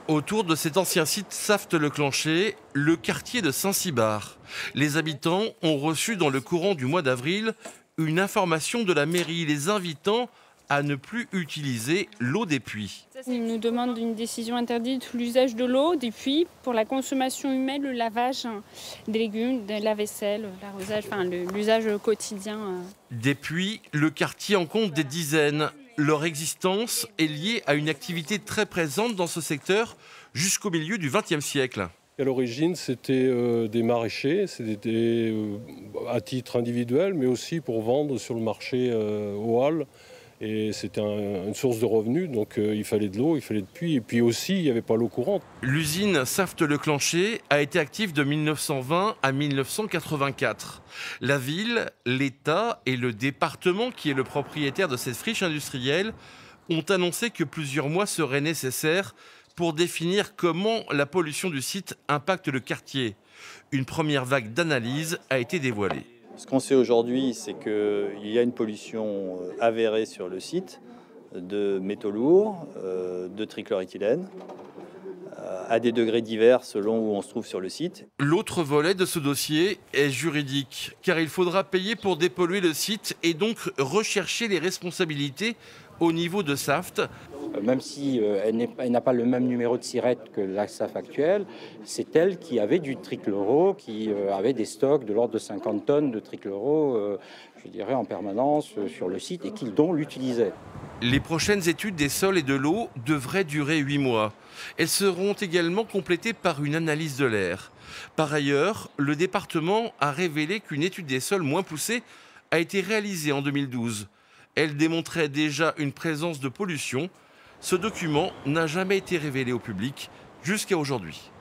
Autour de cet ancien site Saft-le-Clancher, le quartier de Saint-Cybard. Les habitants ont reçu dans le courant du mois d'avril une information de la mairie les invitant à ne plus utiliser l'eau des puits. Ils nous demandent une décision interdite l'usage de l'eau des puits pour la consommation humaine, le lavage des légumes, de la vaisselle, l'arrosage, l'usage quotidien. Des puits, le quartier en compte des dizaines. Leur existence est liée à une activité très présente dans ce secteur jusqu'au milieu du XXe siècle. À l'origine, c'était des maraîchers, c'était à titre individuel, mais aussi pour vendre sur le marché aux halles. Et c'était une source de revenus, donc il fallait de l'eau, il fallait de puits. Et puis aussi, il n'y avait pas l'eau courante. L'usine Saft-le-Clancher a été active de 1920 à 1984. La ville, l'État et le département, qui est le propriétaire de cette friche industrielle, ont annoncé que plusieurs mois seraient nécessaires pour définir comment la pollution du site impacte le quartier. Une première vague d'analyse a été dévoilée. Ce qu'on sait aujourd'hui, c'est qu'il y a une pollution avérée sur le site de métaux lourds, de trichloroéthylène, à des degrés divers selon où on se trouve sur le site. L'autre volet de ce dossier est juridique, car il faudra payer pour dépolluer le site et donc rechercher les responsabilités au niveau de Saft. Même si elle n'a pas le même numéro de SIRET que la SAF actuelle, c'est elle qui avait du trichloro, qui avait des stocks de l'ordre de 50 tonnes de trichloro, je dirais, en permanence sur le site et dont l'utilisait. Les prochaines études des sols et de l'eau devraient durer 8 mois. Elles seront également complétées par une analyse de l'air. Par ailleurs, le département a révélé qu'une étude des sols moins poussée a été réalisée en 2012. Elle démontrait déjà une présence de pollution. Ce document n'a jamais été révélé au public jusqu'à aujourd'hui.